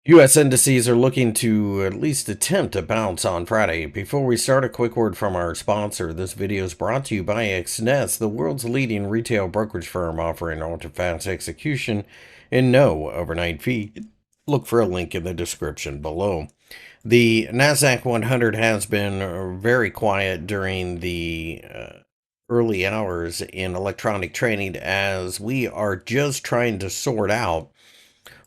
U.S. indices are looking to at least attempt a bounce on Friday. Before we start, a quick word from our sponsor. This video is brought to you by XNET, the world's leading retail brokerage firm offering ultra-fast execution and no overnight fee. Look for a link in the description below. The Nasdaq 100 has been very quiet during the early hours in electronic trading as we are just trying to sort out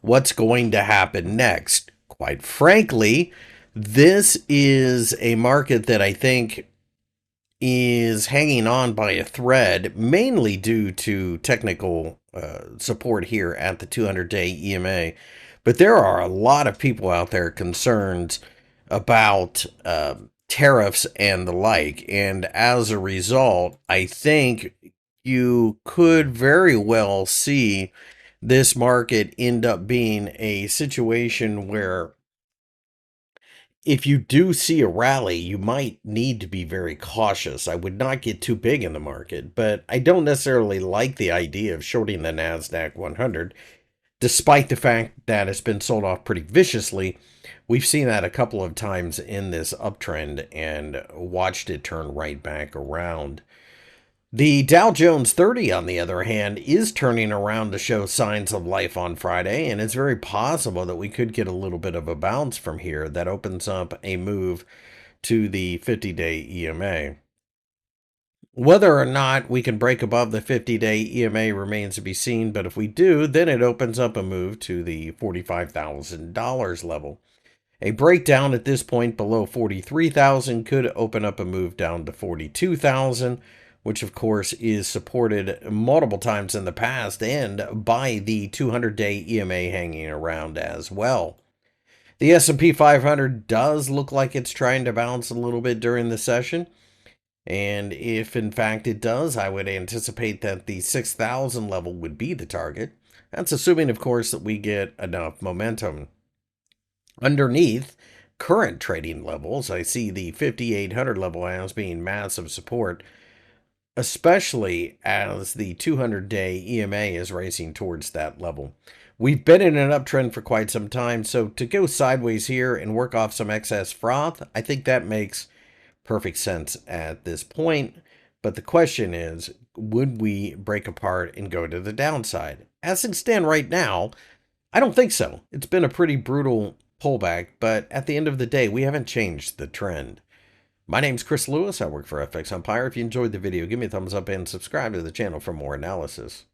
what's going to happen next. Quite frankly, this is a market that I think is hanging on by a thread, mainly due to technical support here at the 200-day EMA. But there are a lot of people out there concerned about tariffs and the like. And as a result, I think you could very well see this market end up being a situation where if you do see a rally, you might need to be very cautious. I would not get too big in the market, but I don't necessarily like the idea of shorting the Nasdaq 100, despite the fact that it's been sold off pretty viciously. We've seen that a couple of times in this uptrend and watched it turn right back around. The Dow Jones 30, on the other hand, is turning around to show signs of life on Friday, and it's very possible that we could get a little bit of a bounce from here that opens up a move to the 50-day EMA. Whether or not we can break above the 50-day EMA remains to be seen, but if we do, then it opens up a move to the $45,000 level. A breakdown at this point below 43,000 could open up a move down to 42,000, which of course is supported multiple times in the past and by the 200-day EMA hanging around as well. The S&P 500 does look like it's trying to bounce a little bit during the session. And if in fact it does, I would anticipate that the 6,000 level would be the target. That's assuming, of course, that we get enough momentum. Underneath current trading levels, I see the 5,800 level as being massive support, especially as the 200-day EMA is racing towards that level. We've been in an uptrend for quite some time, so to go sideways here and work off some excess froth, I think that makes perfect sense at this point. But the question is, would we break apart and go to the downside? As things stand right now, I don't think so. It's been a pretty brutal pullback, but at the end of the day, we haven't changed the trend. My name's Chris Lewis. I work for FXEmpire. If you enjoyed the video, give me a thumbs up and subscribe to the channel for more analysis.